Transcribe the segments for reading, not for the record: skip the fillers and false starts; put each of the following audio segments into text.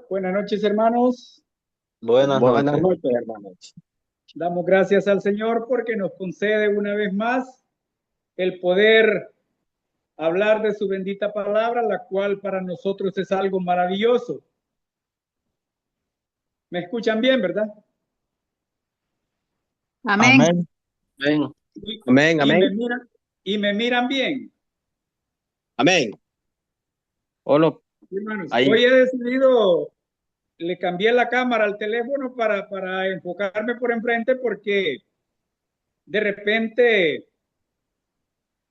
Buenas noches, hermanos. Buenas Buenas noches. noches, hermanos. Damos gracias al Señor porque nos concede una vez más el poder hablar de su bendita palabra, la cual para nosotros es algo maravilloso. ¿Me escuchan bien, verdad? Amén. Amén. Ven. Y, Amén, y me amén. miran, y me miran bien. Amén. Hola, Hermanos, ahí. hoy he decidido, le cambié la cámara al teléfono para enfocarme por enfrente porque de repente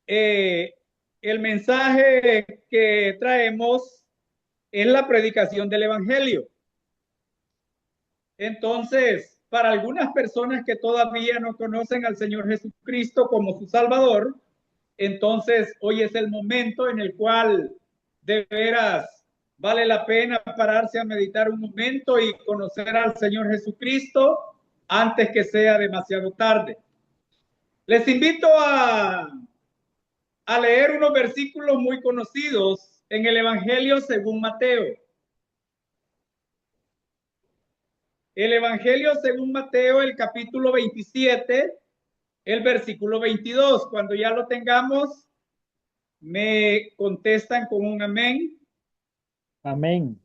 eh, el mensaje que traemos es la predicación del Evangelio. Entonces, para algunas personas que todavía no conocen al Señor Jesucristo como su Salvador, entonces hoy es el momento en el cual de veras vale la pena pararse a meditar un momento y conocer al Señor Jesucristo antes que sea demasiado tarde. Les invito a leer unos versículos muy conocidos en el Evangelio según Mateo. El Evangelio según Mateo, el capítulo 27, el versículo 22. Cuando ya lo tengamos, me contestan con un amén. Amén.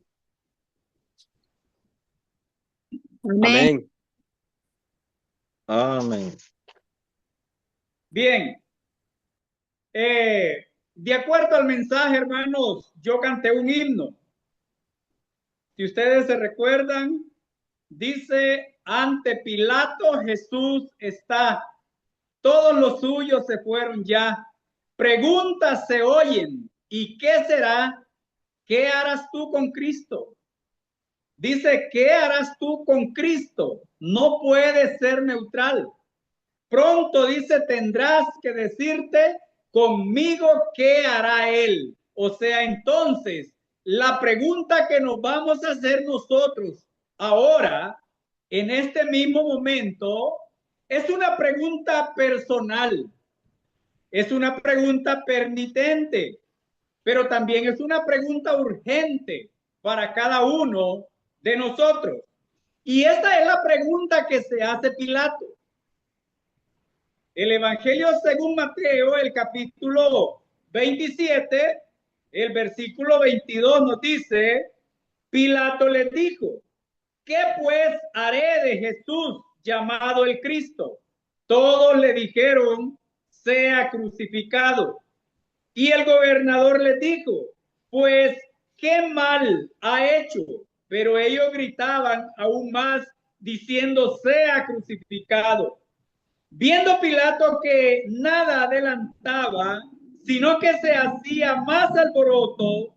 Amén. Amén. Amén. Bien, de acuerdo al mensaje, hermanos, yo canté un himno. Si ustedes se recuerdan, dice, ante Pilato Jesús está, todos los suyos se fueron ya. Preguntas se oyen, ¿y qué será? ¿Qué harás tú con Cristo? Dice, ¿qué harás tú con Cristo? No puedes ser neutral. Pronto dice, tendrás que decirte conmigo qué hará Él. O sea, entonces, la pregunta que nos vamos a hacer nosotros ahora, en este mismo momento, es una pregunta personal, es una pregunta permitente, pero también es una pregunta urgente para cada uno de nosotros. Y esta es la pregunta que se hace Pilato. El Evangelio según Mateo, el capítulo 27, el versículo 22 nos dice, Pilato les dijo, ¿qué pues haré de Jesús llamado el Cristo? Todos le dijeron, sea crucificado. Y el gobernador les dijo, pues, ¿qué mal ha hecho? Pero ellos gritaban aún más, diciendo, sea crucificado. Viendo Pilato que nada adelantaba, sino que se hacía más alboroto,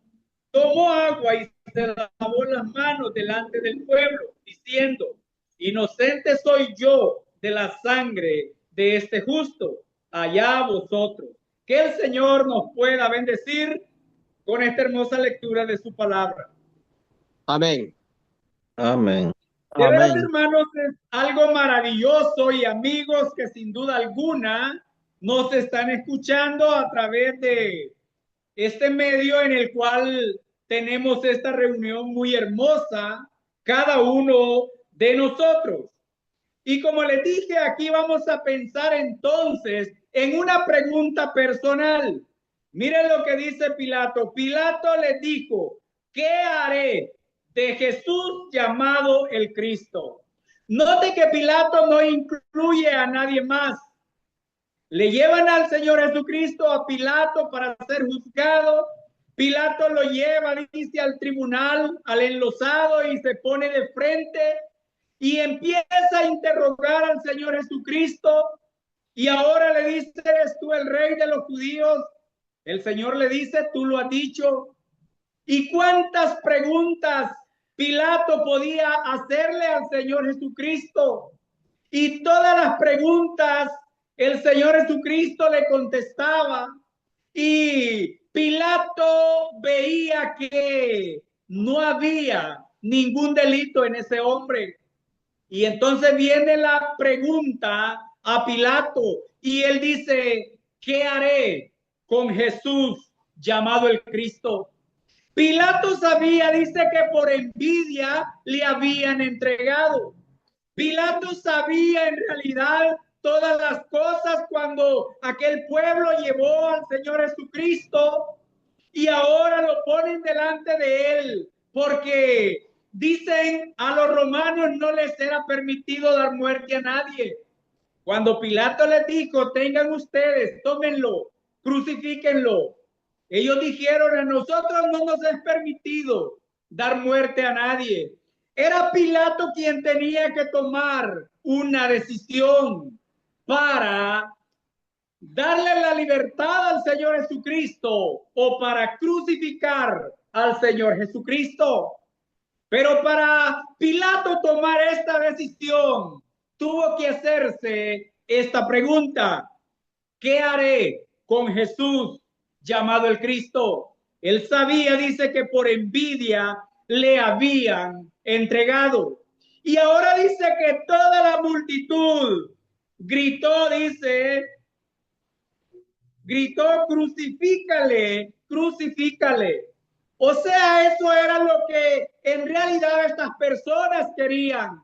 tomó agua y se lavó las manos delante del pueblo, diciendo, inocente soy yo de la sangre de este justo, allá vosotros. Que el Señor nos pueda bendecir con esta hermosa lectura de su palabra. Amén. Amén. De veras, Amén. hermanos, es algo maravilloso y amigos que sin duda alguna nos están escuchando a través de este medio en el cual tenemos esta reunión muy hermosa, cada uno de nosotros. Y como les dije, aquí vamos a pensar entonces en una pregunta personal. Miren lo que dice Pilato. Pilato les dijo, ¿qué haré de Jesús llamado el Cristo? Note que Pilato no incluye a nadie más. Le llevan al Señor Jesucristo a Pilato para ser juzgado. Pilato lo lleva, dice, al tribunal, al enlosado y se pone de frente y empieza a interrogar al Señor Jesucristo. Y ahora le dice, ¿eres tú el rey de los judíos? El Señor le dice, tú lo has dicho. ¿Y cuántas preguntas Pilato podía hacerle al Señor Jesucristo? Y todas las preguntas el Señor Jesucristo le contestaba. Y Pilato veía que no había ningún delito en ese hombre. Y entonces viene la pregunta a Pilato y él dice, ¿qué haré con Jesús llamado el Cristo? Pilato sabía, dice que por envidia le habían entregado. Pilato sabía en realidad todas las cosas cuando aquel pueblo llevó al Señor Jesucristo y ahora lo ponen delante de él porque dicen a los romanos no les era permitido dar muerte a nadie. Cuando Pilato les dijo, tengan ustedes, tómenlo, crucifíquenlo. Ellos dijeron, a nosotros no nos es permitido dar muerte a nadie. Era Pilato quien tenía que tomar una decisión para darle la libertad al Señor Jesucristo o para crucificar al Señor Jesucristo. Pero para Pilato tomar esta decisión, tuvo que hacerse esta pregunta: ¿qué haré con Jesús llamado el Cristo? Él sabía, dice, que por envidia le habían entregado. Y ahora dice que toda la multitud gritó, gritó, crucifícale, crucifícale. O sea, eso era lo que en realidad estas personas querían.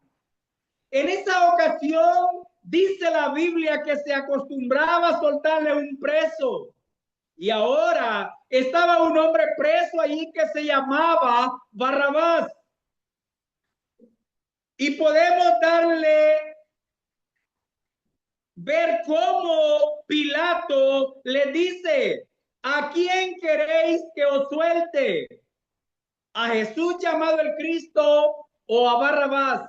En esa ocasión, dice la Biblia que se acostumbraba a soltarle un preso. Y ahora estaba un hombre preso allí que se llamaba Barrabás. Y podemos ver cómo Pilato le dice, ¿a quién queréis que os suelte? ¿A Jesús llamado el Cristo o a Barrabás?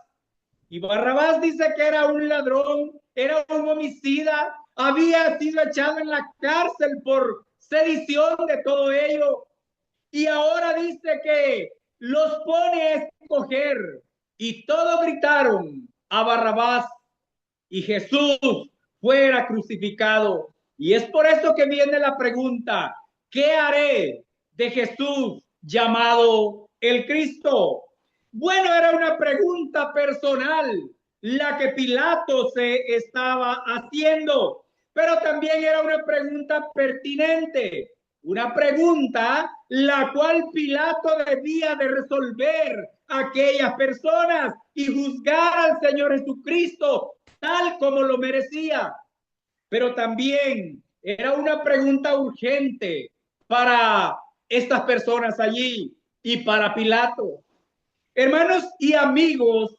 Y Barrabás dice que era un ladrón, era un homicida, había sido echado en la cárcel por sedición de todo ello. Y ahora dice que los pone a escoger. Y todos gritaron a Barrabás y Jesús fuera crucificado. Y es por eso que viene la pregunta, ¿qué haré de Jesús llamado el Cristo? Bueno, era una pregunta personal la que Pilato se estaba haciendo, pero también era una pregunta pertinente, una pregunta la cual Pilato debía de resolver a aquellas personas y juzgar al Señor Jesucristo tal como lo merecía. Pero también era una pregunta urgente para estas personas allí y para Pilato. Hermanos y amigos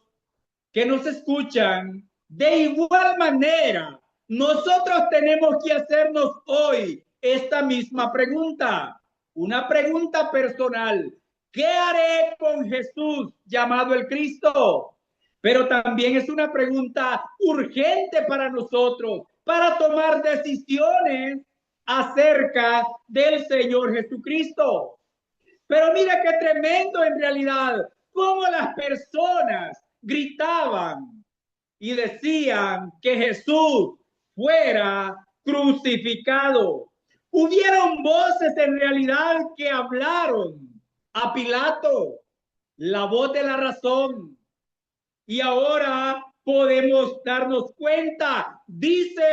que nos escuchan, de igual manera, nosotros tenemos que hacernos hoy esta misma pregunta, una pregunta personal. ¿Qué haré con Jesús llamado el Cristo? Pero también es una pregunta urgente para nosotros, para tomar decisiones acerca del Señor Jesucristo. Pero mira qué tremendo en realidad, cómo las personas gritaban y decían que Jesús fuera crucificado. Hubieron voces en realidad que hablaron a Pilato, la voz de la razón. Y ahora podemos darnos cuenta, dice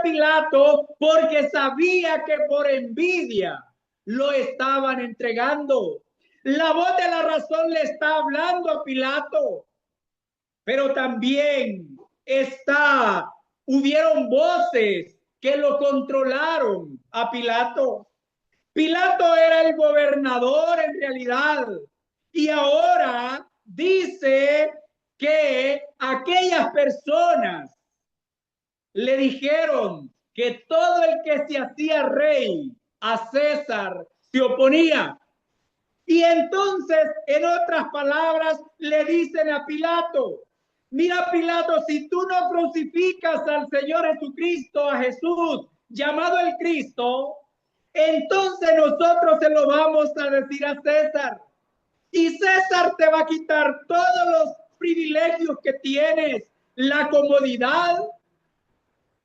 Pilato, porque sabía que por envidia lo estaban entregando. La voz de la razón le está hablando a Pilato, pero también hubieron voces que lo controlaron a Pilato. Pilato era el gobernador en realidad y ahora dice que aquellas personas le dijeron que todo el que se hacía rey a César se oponía. Y entonces, en otras palabras, le dicen a Pilato, mira Pilato, si tú no crucificas al Señor Jesucristo, a Jesús, llamado el Cristo, entonces nosotros se lo vamos a decir a César. Y César te va a quitar todos los privilegios que tienes, la comodidad,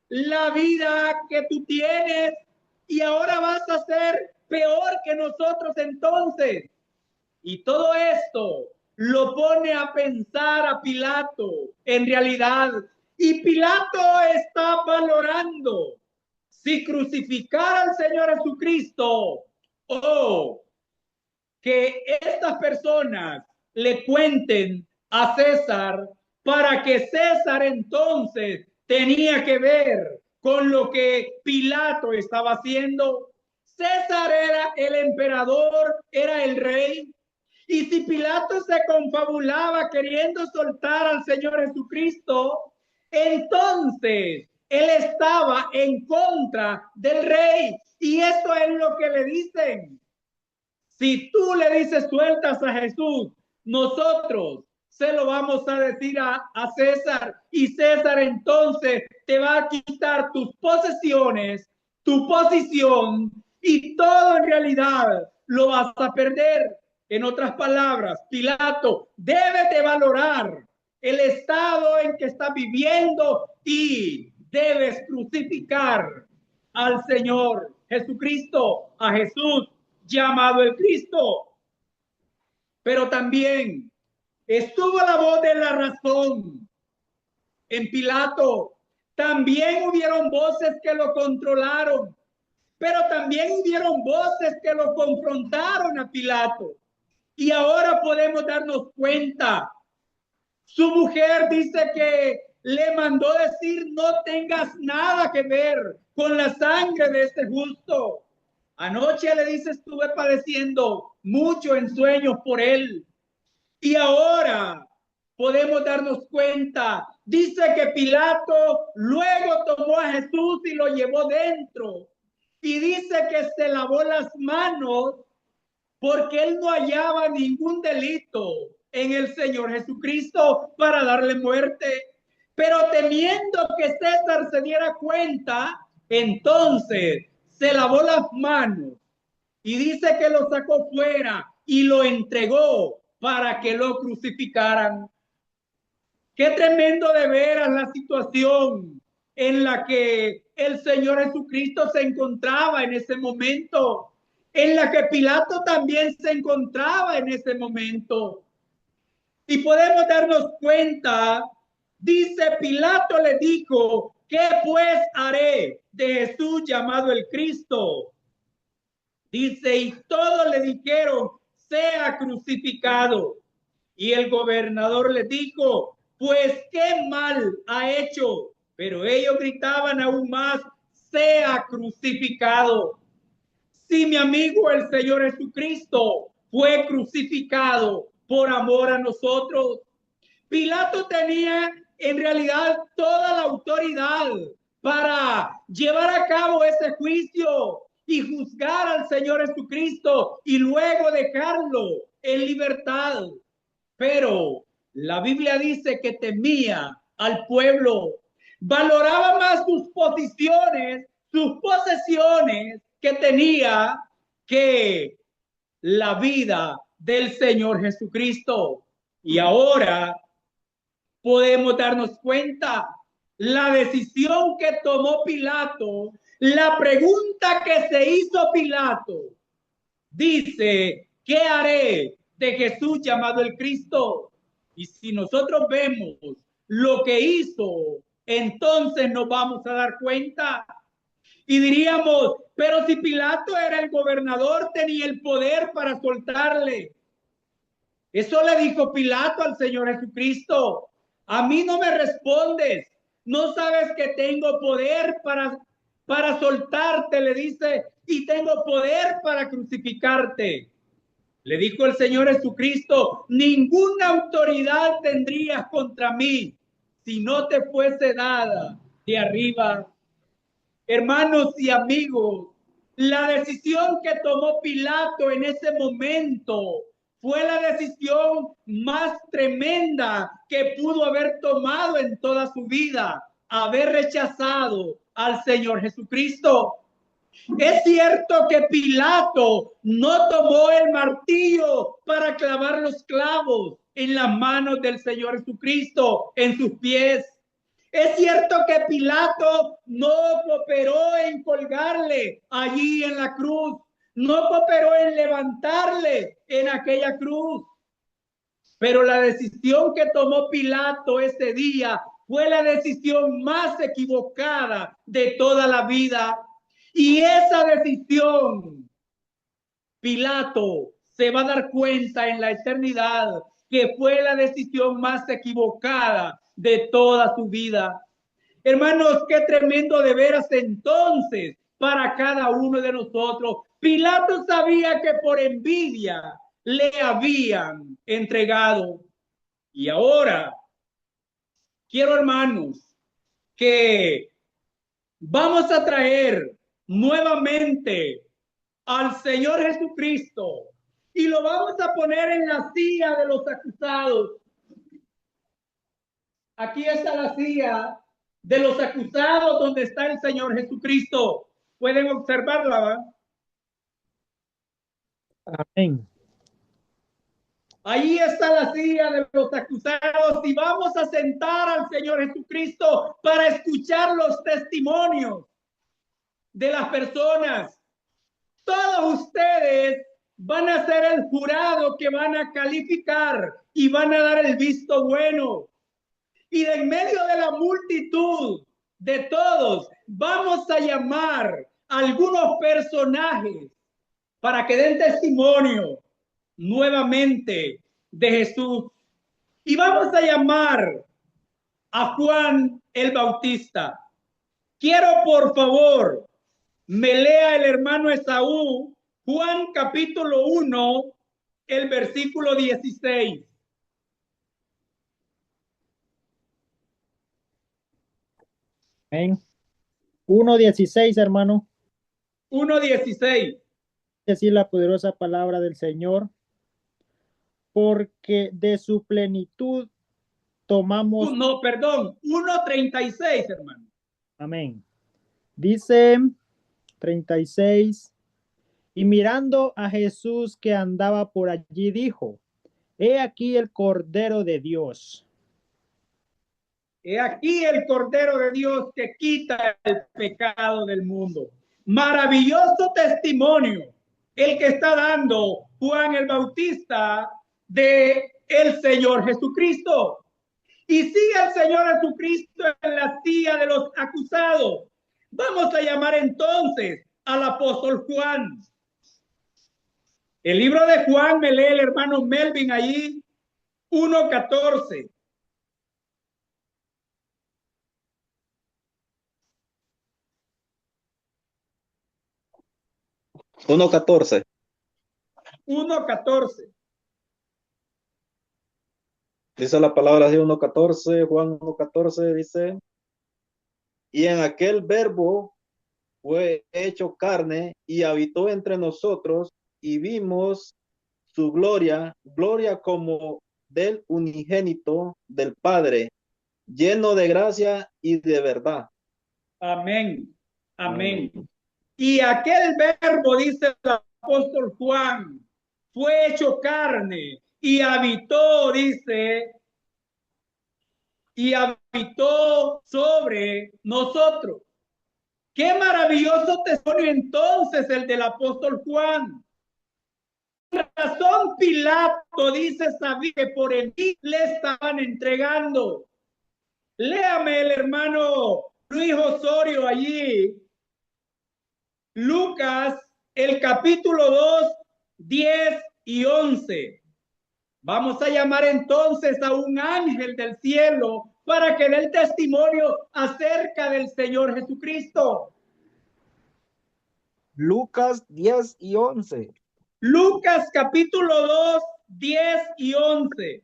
la vida que tú tienes, y ahora vas a ser peor que nosotros entonces. Y todo esto lo pone a pensar a Pilato en realidad. Y Pilato está valorando si crucificar al Señor Jesucristo o que estas personas le cuenten a César para que César entonces tenía que ver con lo que Pilato estaba haciendo. César era el emperador, era el rey. Y si Pilato se confabulaba queriendo soltar al Señor Jesucristo, entonces él estaba en contra del rey. Y esto es lo que le dicen. Si tú le dices sueltas a Jesús, nosotros se lo vamos a decir a César, y César entonces te va a quitar tus posesiones, tu posición, y todo en realidad lo vas a perder. En otras palabras, Pilato debe de valorar el estado en que está viviendo y debes crucificar al Señor Jesucristo, a Jesús llamado el Cristo. Pero también estuvo la voz de la razón en Pilato. También hubieron voces que lo controlaron, pero también hubieron voces que lo confrontaron a Pilato. Y ahora podemos darnos cuenta. Su mujer dice que le mandó decir: no tengas nada que ver con la sangre de este justo. Anoche le dice: estuve padeciendo mucho en sueños por él. Y ahora podemos darnos cuenta. Dice que Pilato luego tomó a Jesús y lo llevó dentro. Y dice que se lavó las manos porque él no hallaba ningún delito en el Señor Jesucristo para darle muerte. Pero temiendo que César se diera cuenta, entonces se lavó las manos y dice que lo sacó fuera y lo entregó para que lo crucificaran. Qué tremendo de veras la situación en la que el Señor Jesucristo se encontraba en ese momento, en la que Pilato también se encontraba en ese momento. Y podemos darnos cuenta, dice: Pilato le dijo: ¿qué pues haré de Jesús llamado el Cristo? Dice: y todos le dijeron: sea crucificado. Y el gobernador le dijo: pues qué mal ha hecho. Pero ellos gritaban aún más: sea crucificado. Si mi amigo el Señor Jesucristo fue crucificado por amor a nosotros. Pilato tenía en realidad toda la autoridad para llevar a cabo ese juicio y juzgar al Señor Jesucristo y luego dejarlo en libertad. Pero la Biblia dice que temía al pueblo, valoraba más sus posiciones, sus posesiones que tenía, que la vida del Señor Jesucristo. Y ahora podemos darnos cuenta la decisión que tomó Pilato, la pregunta que se hizo Pilato. Dice: ¿qué haré de Jesús llamado el Cristo? Y si nosotros vemos lo que hizo, entonces nos vamos a dar cuenta y diríamos: pero si Pilato era el gobernador, tenía el poder para soltarle. Eso le dijo Pilato al Señor Jesucristo: a mí no me respondes, no sabes que tengo poder para soltarte, le dice, y tengo poder para crucificarte. Le dijo el Señor Jesucristo: ninguna autoridad tendrías contra mí si no te fuese dada de arriba. Hermanos y amigos, la decisión que tomó Pilato en ese momento fue la decisión más tremenda que pudo haber tomado en toda su vida: haber rechazado al Señor Jesucristo. Es cierto que Pilato no tomó el martillo para clavar los clavos en las manos del Señor Jesucristo, en sus pies. Es cierto que Pilato no cooperó en colgarle allí en la cruz, no cooperó en levantarle en aquella cruz. Pero la decisión que tomó Pilato ese día fue la decisión más equivocada de toda la vida. Y esa decisión, Pilato se va a dar cuenta en la eternidad que fue la decisión más equivocada de toda su vida. Hermanos, qué tremendo de veras entonces para cada uno de nosotros. Pilato sabía que por envidia le habían entregado. Y ahora quiero, hermanos, que vamos a traer nuevamente al Señor Jesucristo y lo vamos a poner en la silla de los acusados. Aquí está la silla de los acusados donde está el Señor Jesucristo. ¿Pueden observarla? ¿Va? Amén. Ahí está la silla de los acusados y vamos a sentar al Señor Jesucristo para escuchar los testimonios de las personas. Todos ustedes van a ser el jurado que van a calificar y van a dar el visto bueno. Y en medio de la multitud de todos, vamos a llamar a algunos personajes para que den testimonio nuevamente de Jesús. Y vamos a llamar a Juan el Bautista. Quiero, por favor, me lea el hermano Esaú, Juan capítulo 1, el versículo 16. Amén. 1:16, hermano. 1:16. Decir la poderosa palabra del Señor, porque de su plenitud tomamos. No, perdón, 1:36, hermano. Amén. Dice 36, y mirando a Jesús que andaba por allí, dijo: He aquí el Cordero de Dios. He aquí el Cordero de Dios que quita el pecado del mundo. Maravilloso testimonio el que está dando Juan el Bautista de el Señor Jesucristo. Y sigue el Señor Jesucristo en la silla de los acusados. Vamos a llamar entonces al apóstol Juan. El libro de Juan me lee el hermano Melvin allí, 1:14. Uno 14. 1:14. Dice la palabra de 1:14, Juan 1:14 dice, y en aquel verbo fue hecho carne y habitó entre nosotros y vimos su gloria, gloria como del unigénito del Padre, lleno de gracia y de verdad. Amén. Amén. Y aquel verbo, dice el apóstol Juan, fue hecho carne y habitó, dice, y habitó sobre nosotros. Qué maravilloso testimonio entonces el del apóstol Juan. Por razón Pilato, dice, sabía que por el mí le estaban entregando. Léame el hermano Luis Osorio allí, Lucas, el capítulo 2, 10 y 11. Vamos a llamar entonces a un ángel del cielo para que dé el testimonio acerca del Señor Jesucristo. Lucas 10 y 11. Lucas capítulo 2, 10 y 11.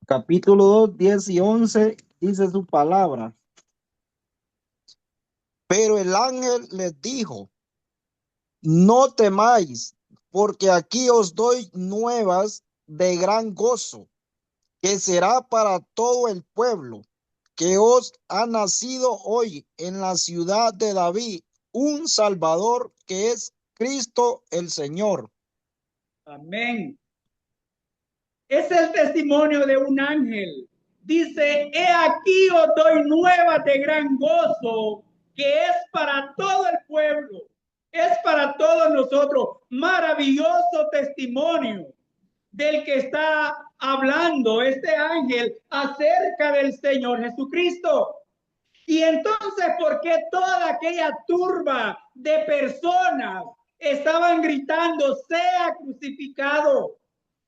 Capítulo 2, 10 y 11 dice su palabra. Pero el ángel les dijo: No temáis, porque aquí os doy nuevas de gran gozo, que será para todo el pueblo, que os ha nacido hoy en la ciudad de David un Salvador, que es Cristo el Señor. Amén. Es el testimonio de un ángel. Dice, he aquí os doy nuevas de gran gozo, que es para todo el pueblo, es para todos nosotros. Maravilloso testimonio del que está hablando este ángel acerca del Señor Jesucristo. Y entonces, ¿por qué toda aquella turba de personas estaban gritando, sea crucificado?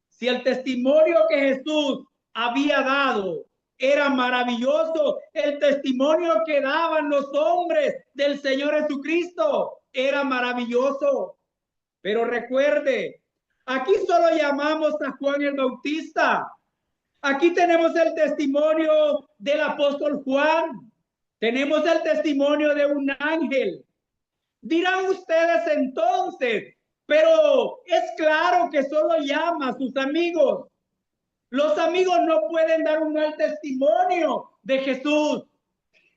Si el testimonio que Jesús había dado era maravilloso, el testimonio que daban los hombres del Señor Jesucristo era maravilloso. Pero recuerde, aquí solo llamamos a Juan el Bautista. Aquí tenemos el testimonio del apóstol Juan. Tenemos el testimonio de un ángel. Dirán ustedes entonces, pero es claro que solo llama a sus amigos. Los amigos no pueden dar un mal testimonio de Jesús.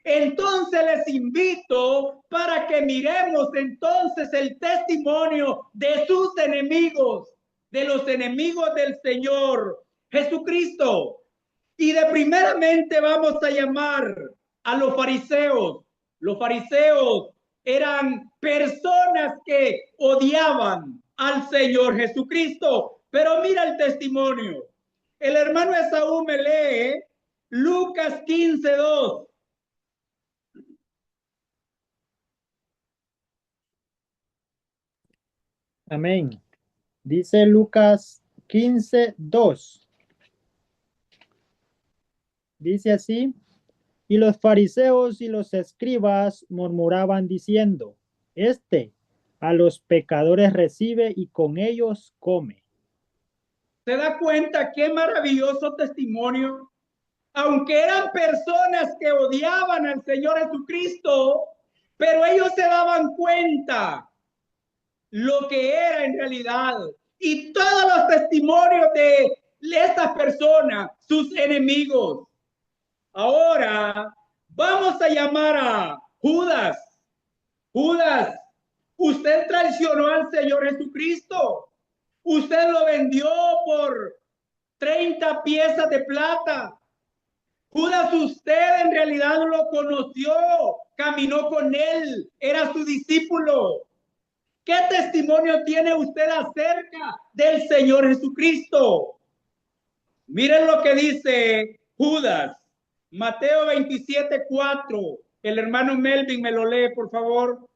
Entonces les invito para que miremos entonces el testimonio de sus enemigos, de los enemigos del Señor Jesucristo. Y de primeramente vamos a llamar a los fariseos. Los fariseos eran personas que odiaban al Señor Jesucristo. Pero mira el testimonio. El hermano Esaú me lee Lucas 15:2. Amén. Dice Lucas 15:2. Dice así: y los fariseos y los escribas murmuraban diciendo: Este a los pecadores recibe y con ellos come. ¿Se da cuenta qué maravilloso testimonio? Aunque eran personas que odiaban al Señor Jesucristo, pero ellos se daban cuenta lo que era en realidad. Y todos los testimonios de estas personas, sus enemigos. Ahora vamos a llamar a Judas. Judas, usted traicionó al Señor Jesucristo. Usted lo vendió por 30 piezas de plata. Judas, usted en realidad no lo conoció, caminó con él, era su discípulo. ¿Qué testimonio tiene usted acerca del Señor Jesucristo? Miren lo que dice Judas, Mateo 27:4. El hermano Melvin me lo lee, por favor.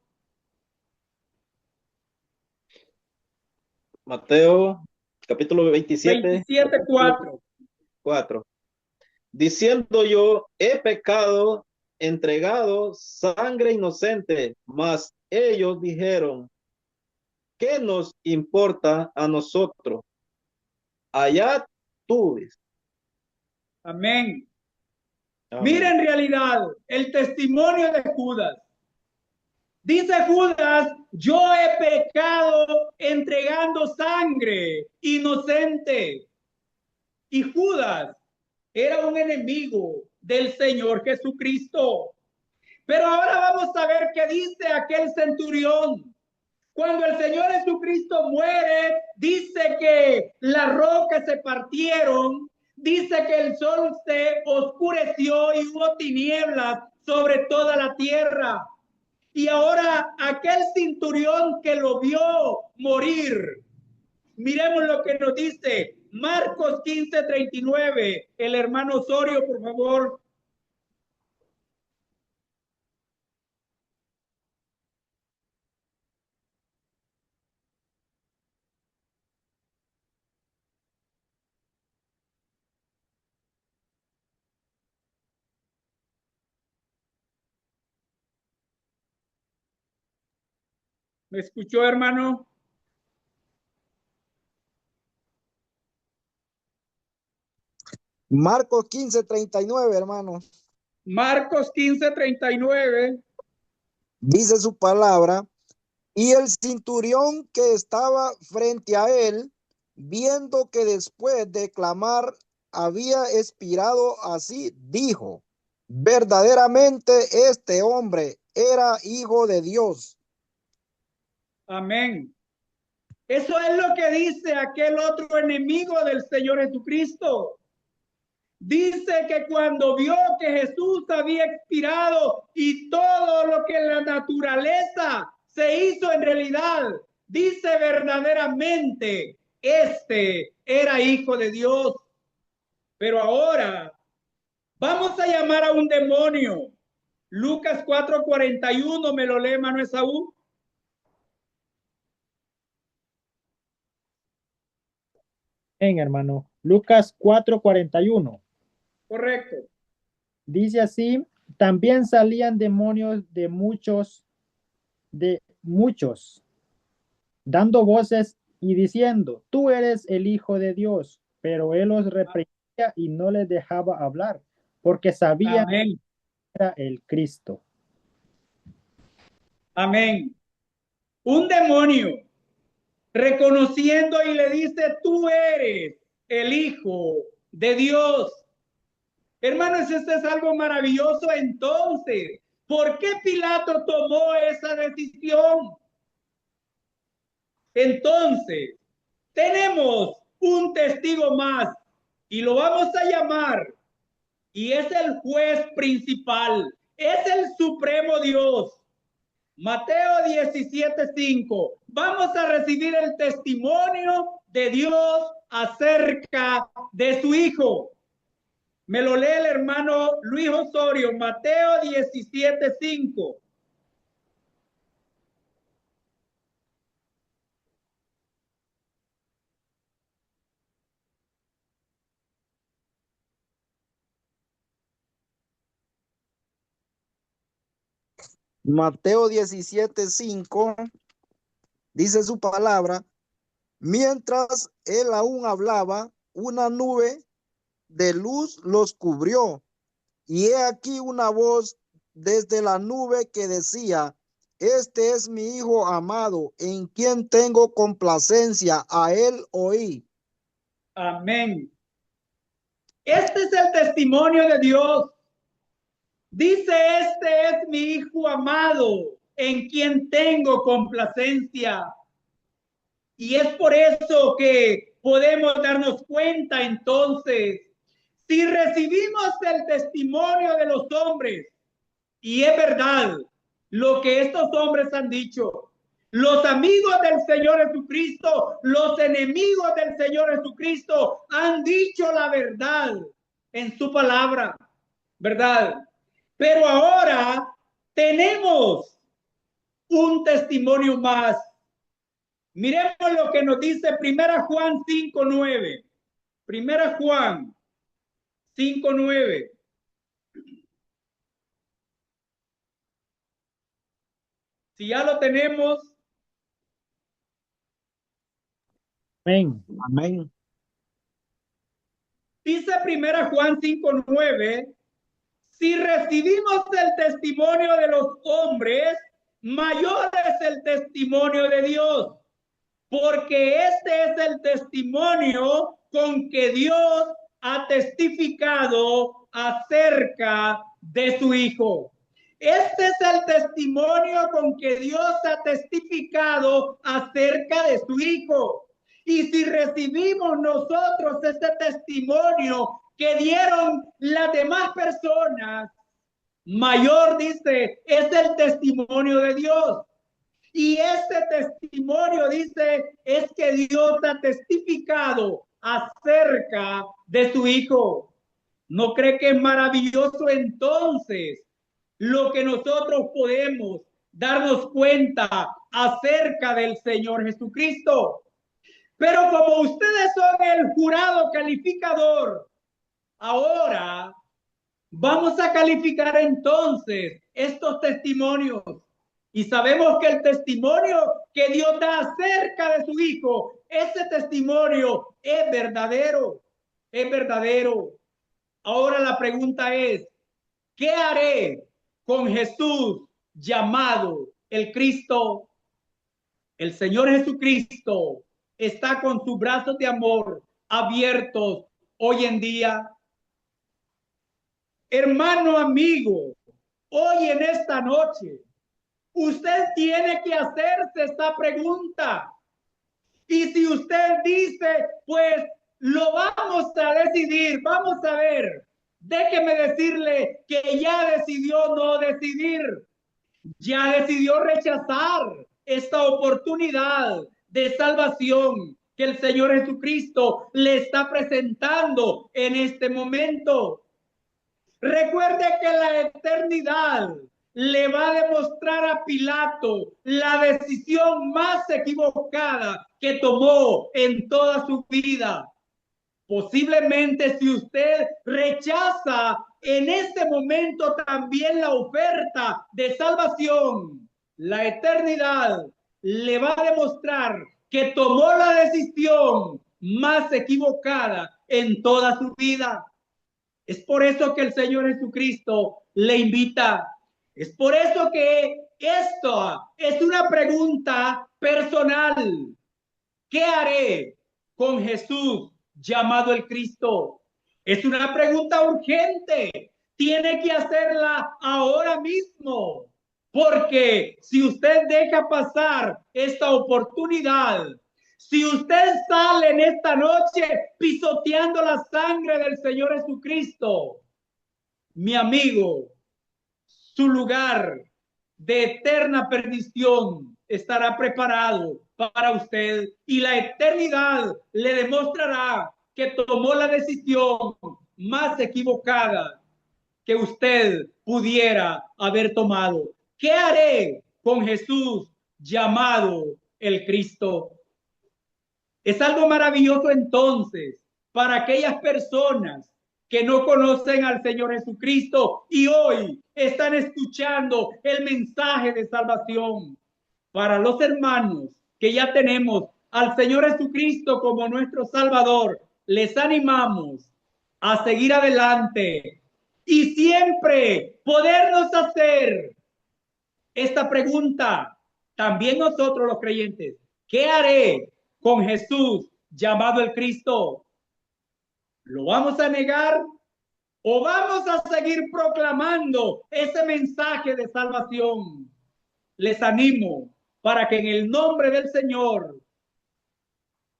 Mateo, capítulo 27, 27:4. 4. Diciendo yo, he pecado, entregado sangre inocente, mas ellos dijeron, ¿qué nos importa a nosotros? Allá tú. Amén. Amén. Mira en realidad el testimonio de Judas. Dice Judas, yo he pecado entregando sangre inocente. Y Judas era un enemigo del Señor Jesucristo. Pero ahora vamos a ver qué dice aquel centurión. Cuando el Señor Jesucristo muere, dice que las rocas se partieron, dice que el sol se oscureció y hubo tinieblas sobre toda la tierra. Y ahora aquel centurión que lo vio morir, miremos lo que nos dice Marcos 15:39. El hermano Osorio, por favor. ¿Me escuchó, hermano? Marcos 15:39, hermano. Marcos 15:39. Dice su palabra, y el centurión que estaba frente a él, viendo que después de clamar había expirado así, dijo, verdaderamente este hombre era hijo de Dios. Amén. Eso es lo que dice aquel otro enemigo del Señor Jesucristo. Dice que cuando vio que Jesús había expirado y todo lo que en la naturaleza se hizo en realidad, dice verdaderamente, este era hijo de Dios. Pero ahora vamos a llamar a un demonio. Lucas 4:41, me lo lee, hermano Esaú. Hermano. Lucas 4:41. Correcto. Dice así, también salían demonios de muchos, dando voces y diciendo, tú eres el Hijo de Dios. Pero él los reprendía y no les dejaba hablar, porque sabían Amén. que era el Cristo. Amén. Un demonio reconociendo y le dice, tú eres el Hijo de Dios. Hermanos, esto es algo maravilloso. Entonces, ¿por qué Pilato tomó esa decisión? Entonces, tenemos un testigo más y lo vamos a llamar, y es el juez principal, es el supremo Dios. Mateo 17:5. Vamos a recibir el testimonio de Dios acerca de su Hijo. Me lo lee el hermano Luis Osorio, Mateo 17:5. Mateo 17:5 dice su palabra, mientras él aún hablaba, una nube de luz los cubrió, y he aquí una voz desde la nube que decía, este es mi Hijo amado, en quien tengo complacencia, a él oí. Amén. Este es el testimonio de Dios. Dice, este es mi Hijo amado, en quien tengo complacencia. Y es por eso que podemos darnos cuenta entonces, si recibimos el testimonio de los hombres, y es verdad lo que estos hombres han dicho, los amigos del Señor Jesucristo, los enemigos del Señor Jesucristo han dicho la verdad en su palabra, ¿verdad? Pero ahora tenemos un testimonio más. Miremos lo que nos dice 1 Juan 5:9. 1 Juan 5:9. Si ya lo tenemos. Amén. Amén. Dice 1 Juan 5:9. Si recibimos el testimonio de los hombres, mayor es el testimonio de Dios. Porque este es el testimonio con que Dios ha testificado acerca de su Hijo. Este es el testimonio con que Dios ha testificado acerca de su Hijo. Y si recibimos nosotros este testimonio que dieron las demás personas, mayor, dice, es el testimonio de Dios. Y este testimonio, dice, es que Dios ha testificado acerca de su Hijo. ¿No cree que es maravilloso entonces lo que nosotros podemos darnos cuenta acerca del Señor Jesucristo? Pero como ustedes son el jurado calificador, ahora vamos a calificar entonces estos testimonios. Y sabemos que el testimonio que Dios da acerca de su Hijo, ese testimonio es verdadero, es verdadero. Ahora la pregunta es, ¿qué haré con Jesús llamado el Cristo? El Señor Jesucristo está con sus brazos de amor abiertos hoy en día. Hermano amigo, hoy en esta noche, usted tiene que hacerse esta pregunta. Y si usted dice, pues lo vamos a decidir, vamos a ver, déjeme decirle que ya decidió no decidir, ya decidió rechazar esta oportunidad de salvación que el Señor Jesucristo le está presentando en este momento. Recuerde que la eternidad le va a demostrar a Pilato la decisión más equivocada que tomó en toda su vida. Posiblemente si usted rechaza en este momento también la oferta de salvación, la eternidad le va a demostrar que tomó la decisión más equivocada en toda su vida. Es por eso que el Señor Jesucristo le invita. Es por eso que esto es una pregunta personal. ¿Qué haré con Jesús llamado el Cristo? Es una pregunta urgente. Tiene que hacerla ahora mismo. Porque si usted deja pasar esta oportunidad, si usted sale en esta noche pisoteando la sangre del Señor Jesucristo, mi amigo, su lugar de eterna perdición estará preparado para usted y la eternidad le demostrará que tomó la decisión más equivocada que usted pudiera haber tomado. ¿Qué haré con Jesús llamado el Cristo? Es algo maravilloso entonces para aquellas personas que no conocen al Señor Jesucristo y hoy están escuchando el mensaje de salvación. Para los hermanos que ya tenemos al Señor Jesucristo como nuestro Salvador, les animamos a seguir adelante y siempre podernos hacer esta pregunta. También nosotros los creyentes, ¿qué haré con Jesús llamado el Cristo? ¿Lo vamos a negar o vamos a seguir proclamando ese mensaje de salvación? Les animo para que en el nombre del Señor,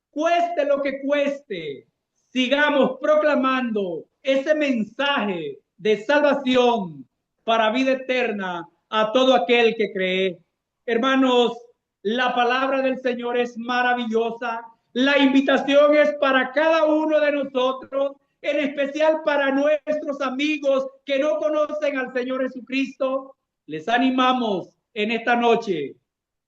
cueste lo que cueste, sigamos proclamando ese mensaje de salvación para vida eterna a todo aquel que cree. Hermanos, la palabra del Señor es maravillosa. La invitación es para cada uno de nosotros, en especial para nuestros amigos que no conocen al Señor Jesucristo. Les animamos en esta noche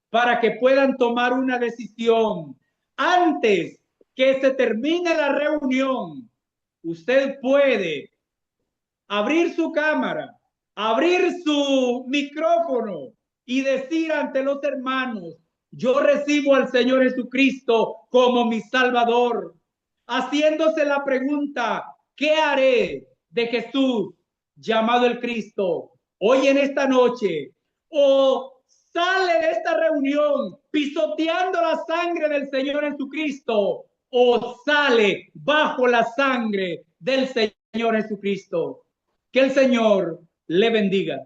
para que puedan tomar una decisión antes que se termine la reunión. Usted puede abrir su cámara, abrir su micrófono y decir ante los hermanos: yo recibo al Señor Jesucristo como mi Salvador, haciéndose la pregunta: ¿qué haré de Jesús llamado el Cristo hoy en esta noche? O sale de esta reunión pisoteando la sangre del Señor Jesucristo, o sale bajo la sangre del Señor Jesucristo. Que el Señor le bendiga.